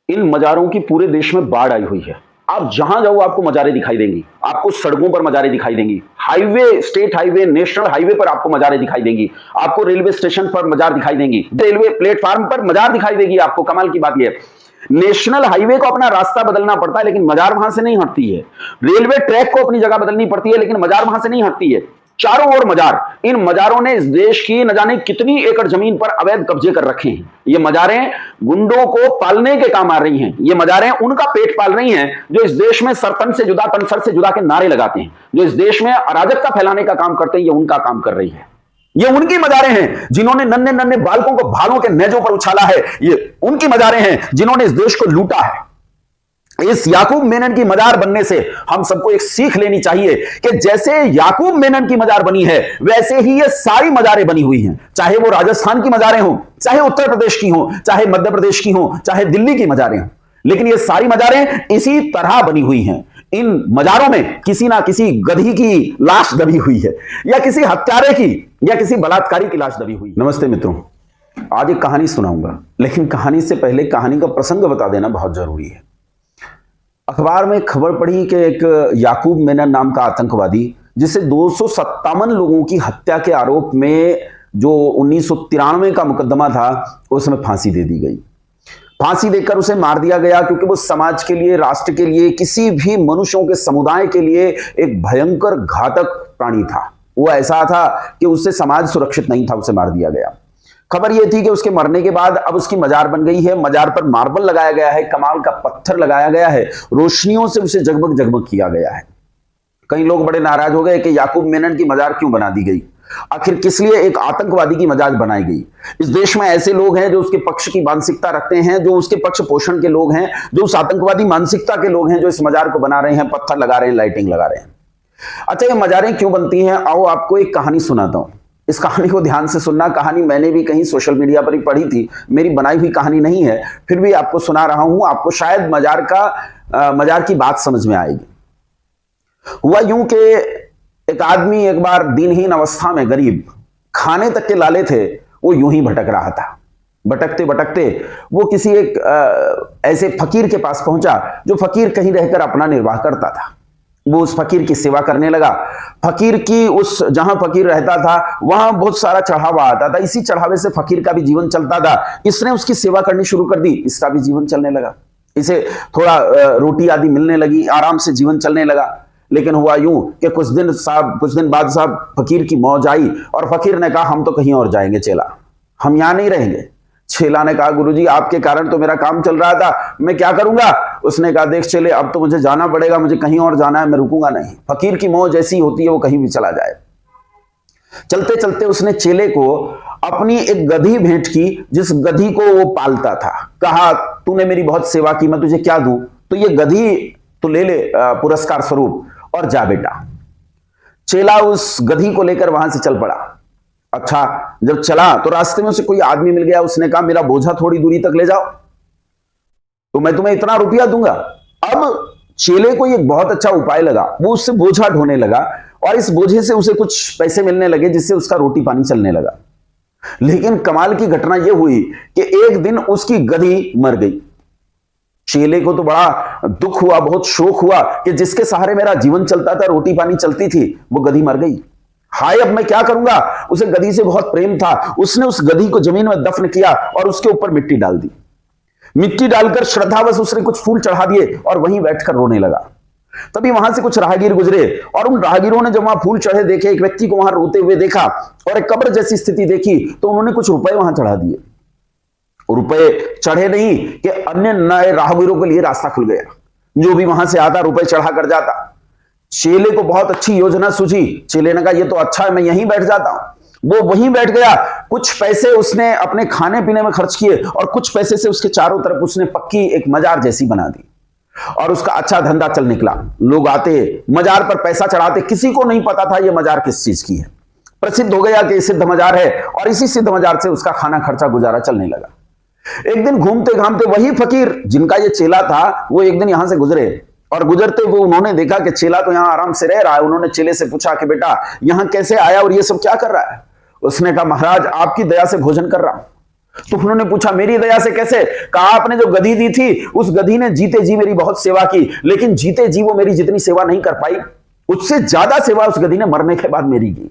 इन मजारों की पूरे देश में बाढ़ आई हुई है। आप जहां जाओ आपको मजारें दिखाई देंगी, आपको सड़कों पर मजारें दिखाई देंगी, highway, state highway, national highway पर आपको मजारें दिखाई देंगी, आपको रेलवे स्टेशन पर मजार दिखाई देंगी, रेलवे प्लेटफॉर्म पर मजार दिखाई देगी आपको। कमाल की बात यह है, नेशनल हाईवे को अपना रास्ता बदलना पड़ता है लेकिन मजार वहां से नहीं हटती है। रेलवे ट्रैक को अपनी जगह बदलनी पड़ती है लेकिन मजार वहां से नहीं हटती है। चारों ओर मजार। इन मजारों ने इस देश की न जाने कितनी एकड़ जमीन पर अवैध कब्जे कर रखे हैं। ये मजारें गुंडों को पालने के काम आ रही हैं। ये मजारें उनका पेट पाल रही हैं जो इस देश में सरतन से जुदा, तनसर से जुदा के नारे लगाते हैं, जो इस देश में अराजकता फैलाने का काम करते हैं। ये उनका काम कर रही है। ये उनकी मजारें हैं जिन्होंने नन्हे नन्हे बालकों को भालों के नेजों पर उछाला है। ये उनकी मजारें हैं जिन्होंने इस देश को लूटा है। इस याकूब मेनन की मजार बनने से हम सबको एक सीख लेनी चाहिए कि जैसे याकूब मेनन की मजार बनी है वैसे ही ये सारी मजारें बनी हुई हैं। चाहे वो राजस्थान की मजारें हों, चाहे उत्तर प्रदेश की हों, चाहे मध्य प्रदेश की हों, चाहे दिल्ली की मजारें हों, लेकिन ये सारी मजारें इसी तरह बनी हुई हैं। इन मजारों में किसी ना किसी गधी की लाश दबी हुई है, या किसी हत्यारे की, या किसी बलात्कारी की लाश दबी हुई। नमस्ते मित्रों, आज एक कहानी सुनाऊंगा, लेकिन कहानी से पहले कहानी का प्रसंग बता देना बहुत जरूरी है। अखबार में खबर पड़ी कि एक याकूब मेनन नाम का आतंकवादी, जिसे 257 लोगों की हत्या के आरोप में जो 1993 का मुकदमा था, उसमें फांसी दे दी गई। फांसी देकर उसे मार दिया गया क्योंकि वो समाज के लिए, राष्ट्र के लिए, किसी भी मनुष्यों के समुदाय के लिए एक भयंकर घातक प्राणी था। वो ऐसा था कि उससे समाज सुरक्षित नहीं था, उसे मार दिया गया। खबर यह थी कि उसके मरने के बाद अब उसकी मजार बन गई है। मजार पर मार्बल लगाया गया है, कमाल का पत्थर लगाया गया है, रोशनियों से उसे जगमग जगमग किया गया है। कई लोग बड़े नाराज हो गए कि याकूब मेनन की मजार क्यों बना दी गई, आखिर किस लिए एक आतंकवादी की मजार बनाई गई। इस देश में ऐसे लोग हैं जो उसके पक्ष की मानसिकता रखते हैं, जो उसके पक्ष पोषण के लोग हैं, जो उस आतंकवादी मानसिकता के लोग हैं, जो इस मजार को बना रहे हैं, पत्थर लगा रहे हैं, लाइटिंग लगा रहे हैं। अच्छा, ये मजारें क्यों बनती हैं? आओ आपको एक कहानी सुनाता हूं। इस कहानी को ध्यान से सुनना। कहानी मैंने भी कहीं सोशल मीडिया पर ही पढ़ी थी, मेरी बनाई हुई कहानी नहीं है, फिर भी आपको सुना रहा हूं। आपको शायद मजार की बात समझ में आएगी। हुआ यूं कि एक आदमी एक बार दिनहीन अवस्था में, गरीब, खाने तक के लाले थे, वो यूं ही भटक रहा था। भटकते भटकते वो किसी एक ऐसे फकीर के पास पहुंचा जो फकीर कहीं रहकर अपना निर्वाह करता था। वो उस फकीर की सेवा करने लगा। फकीर की उस जहां फकीर रहता था वहां बहुत सारा चढ़ावा आता था, इसी चढ़ावे से फकीर का भी जीवन चलता था। इसने उसकी सेवा करनी शुरू कर दी, इसका भी जीवन चलने लगा। इसे थोड़ा रोटी आदि मिलने लगी, आराम से जीवन चलने लगा। लेकिन हुआ यूं कि कुछ दिन बाद साहब फकीर की मौज आई और फकीर ने कहा, हम तो कहीं और जाएंगे चेला, हम यहां नहीं रहेंगे। चेला ने कहा, गुरुजी आपके कारण तो मेरा काम चल रहा था, मैं क्या करूंगा? उसने कहा, देख चेले, अब तो मुझे जाना पड़ेगा, मुझे कहीं और जाना है, मैं रुकूंगा नहीं। फकीर की मौज ऐसी होती है, वो कहीं भी चला जाए। चलते चलते उसने चेले को अपनी एक गधी भेंट की, जिस गधी को वो पालता था। कहा, तूने मेरी बहुत सेवा की, मैं तुझे क्या दूं? तो ये गधी तो ले ले पुरस्कार स्वरूप, और जा बेटा। चेला उस गधी को लेकर वहां से चल पड़ा। अच्छा, जब चला तो रास्ते में उसे कोई आदमी मिल गया। उसने कहा, मेरा बोझा थोड़ी दूरी तक ले जाओ तो मैं तुम्हें इतना रुपया दूंगा। अब चेले को एक बहुत अच्छा उपाय लगा। वो उससे बोझा ढोने लगा और इस बोझे से उसे कुछ पैसे मिलने लगे, जिससे उसका रोटी पानी चलने लगा। लेकिन कमाल की घटना यह हुई कि एक दिन उसकी गधी मर गई। चेले को तो बड़ा दुख हुआ, बहुत शोक हुआ कि जिसके सहारे मेरा जीवन चलता था, रोटी पानी चलती थी, वो गधी मर गई। हाय, अब मैं क्या करूंगा? उसे गधी से बहुत प्रेम था। उसने उस गधी को जमीन में दफन किया और उसके ऊपर मिट्टी डाल दी। मिट्टी डालकर श्रद्धावश उसने कुछ फूल चढ़ा दिए और वहीं बैठकर रोने लगा। तभी वहां से कुछ राहगीर गुजरे और उन राहगीरों ने जब वहां फूल चढ़े देखे, एक व्यक्ति को वहां रोते हुए देखा और एक कब्र जैसी स्थिति देखी, तो उन्होंने कुछ रुपए वहां चढ़ा दिए। रुपए चढ़े नहीं कि अन्य नए राहगीरों के लिए रास्ता खुल गया। जो भी वहां से आता रुपए चढ़ा कर जाता। चेले को बहुत अच्छी योजना सूझी। चेले ने कहा, ये तो अच्छा है, मैं यहीं बैठ जाता हूं। वो वहीं बैठ गया। कुछ पैसे उसने अपने खाने पीने में खर्च किए और कुछ पैसे से उसके चारों तरफ उसने पक्की एक मजार जैसी बना दी और उसका अच्छा धंधा चल निकला। लोग आते, मजार पर पैसा चढ़ाते। किसी को नहीं पता था ये मजार किस चीज की है। प्रसिद्ध हो गया कि सिद्ध मजार है और इसी सिद्ध मजार से उसका खाना खर्चा गुजारा चलने लगा। एक दिन घूमते घामते वही फकीर जिनका ये चेला था, वो एक दिन यहां से गुजरे और गुजरते हुए उन्होंने देखा कि चेला तो यहां आराम से रह रहा है। उन्होंने चेले से पूछा कि बेटा यहां कैसे आया और ये सब क्या कर रहा है? उसने कहा, महाराज आपकी दया से भोजन कर रहा हूं। तो उन्होंने पूछा मेरी दया से कैसे? कहा आपने जो गधी दी थी उस गधी ने जीते जी मेरी बहुत सेवा की, लेकिन जीते जी वो मेरी जितनी सेवा नहीं कर पाई, उससे ज्यादा सेवा उस गधी ने मरने के बाद मेरी की।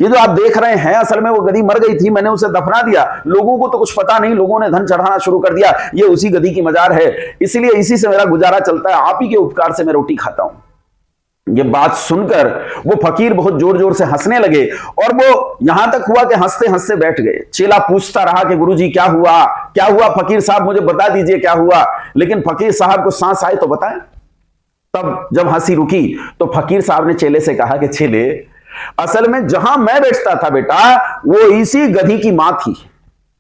ये जो आप देख रहे हैं असल में वो गधी मर गई थी, मैंने उसे दफना दिया, लोगों को तो कुछ पता नहीं, लोगों ने धन चढ़ाना शुरू कर दिया, ये उसी गधी की मजार है, इसलिए इसी से मेरा गुजारा चलता है, आप ही के उपकार से मैं रोटी खाता हूं। ये बात सुनकर वो फकीर बहुत जोर जोर से हंसने लगे और वो यहां तक हुआ कि हंसते हंसते बैठ गए। चेला पूछता रहा कि गुरुजी क्या हुआ, क्या हुआ फकीर साहब, मुझे बता दीजिए क्या हुआ। लेकिन फकीर साहब को सांस आए तो बताएं। तब जब हंसी रुकी तो फकीर साहब ने चेले से कहा कि चेले, असल में जहां मैं बैठता था बेटा वो इसी गधी की मां थी,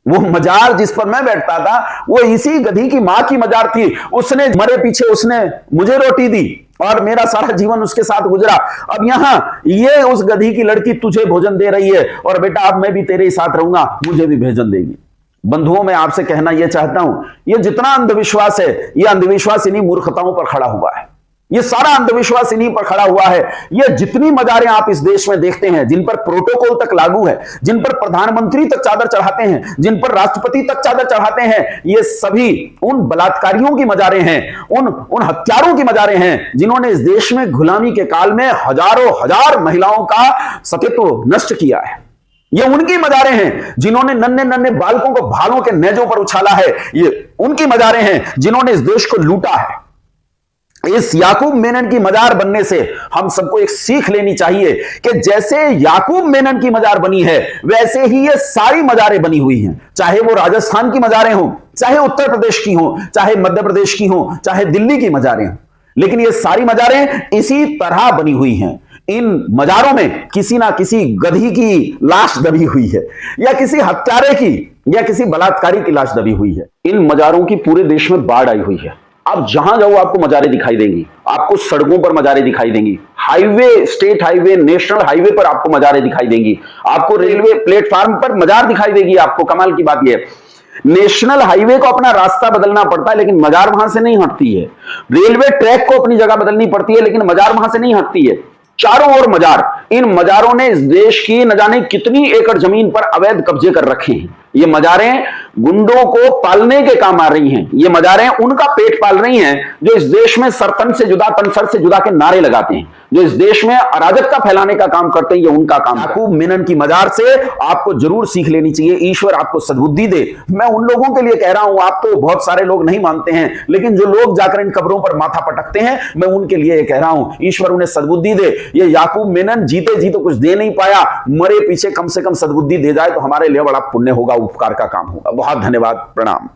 वो मजार जिस पर मैं बैठता था वो इसी गधी की मां की मजार थी। उसने मरे पीछे उसने मुझे रोटी दी और मेरा सारा जीवन उसके साथ गुजरा। अब यहां ये उस गधी की लड़की तुझे भोजन दे रही है और बेटा अब मैं भी तेरे ही साथ रहूंगा, मुझे भी भोजन देगी। बंधुओं मैं आपसे कहना यह चाहता हूं, ये जितना अंधविश्वास है ये अंधविश्वास इन्हीं मूर्खताओं पर खड़ा हुआ है, ये सारा अंधविश्वास इन्हीं पर खड़ा हुआ है। ये जितनी मजारें आप इस देश में देखते हैं जिन पर प्रोटोकॉल तक लागू है, जिन पर प्रधानमंत्री तक चादर चढ़ाते हैं, जिन पर राष्ट्रपति तक चादर चढ़ाते हैं, ये सभी उन बलात्कारियों की मजारें हैं, उन हत्यारों की मजारें हैं जिन्होंने इस देश में गुलामी के काल में हजारों हजार महिलाओं का सतीत्व नष्ट किया है। ये उनकी मजारें हैं जिन्होंने नन्हे नन्हे बालकों को भालों के नेजों पर उछाला है। ये उनकी मजारें हैं जिन्होंने इस देश को लूटा है। इस याकूब मेनन की मजार बनने से हम सबको एक सीख लेनी चाहिए कि जैसे याकूब मेनन की मजार बनी है वैसे ही ये सारी मजारें बनी हुई हैं, चाहे वो राजस्थान की मजारें हों, चाहे उत्तर प्रदेश की हों, चाहे मध्य प्रदेश की हों, चाहे दिल्ली की मजारें हों, लेकिन ये सारी मजारें इसी तरह बनी हुई हैं। इन मजारों में किसी ना किसी गधी की लाश दबी हुई है या किसी हत्यारे की या किसी बलात्कारी की लाश दबी हुई है। इन मजारों की पूरे देश में बाढ़ आई हुई है। आप जहां जाओ आपको मजारें दिखाई देंगी, आपको सड़कों पर मजारें दिखाई देंगी, highway, state highway, national highway पर आपको मजारें दिखाई देंगी, आपको रेलवे प्लेटफॉर्म पर मजार दिखाई देगी। आपको कमाल की बात यह, नेशनल हाईवे को अपना रास्ता बदलना पड़ता है लेकिन मजार वहां से नहीं हटती है। रेलवे ट्रैक को अपनी जगह बदलनी पड़ती है लेकिन मजार वहां से नहीं हटती है। चारों ओर मजार। इन मजारों ने इस देश की न जाने कितनी एकड़ जमीन पर अवैध कब्जे कर रखे हैं। ये मजारें गुंडों को पालने के काम आ रही हैं। ये मजारें उनका पेट पाल रही हैं जो इस देश में सरतन से जुदा, तनसर से जुदा के नारे लगाते हैं, जो इस देश में अराजकता फैलाने का काम करते हैं। ये उनका काम। याकूब मेनन की मजार से आपको जरूर सीख लेनी चाहिए। ईश्वर आपको सद्बुद्धि दे। मैं उन लोगों के लिए कह रहा हूं, आप तो बहुत सारे लोग नहीं मानते हैं, लेकिन जो लोग जाकर इन कब्रों पर माथा पटकते हैं, मैं उनके लिए कह रहा हूं, ईश्वर उन्हें सद्बुद्धि दे। ये याकूब मेनन जीते जी तो कुछ दे नहीं पाया, मरे पीछे कम से कम सद्बुद्धि दे जाए तो हमारे लिए बड़ा पुण्य होगा, उपकार का काम होगा। बहुत धन्यवाद, प्रणाम।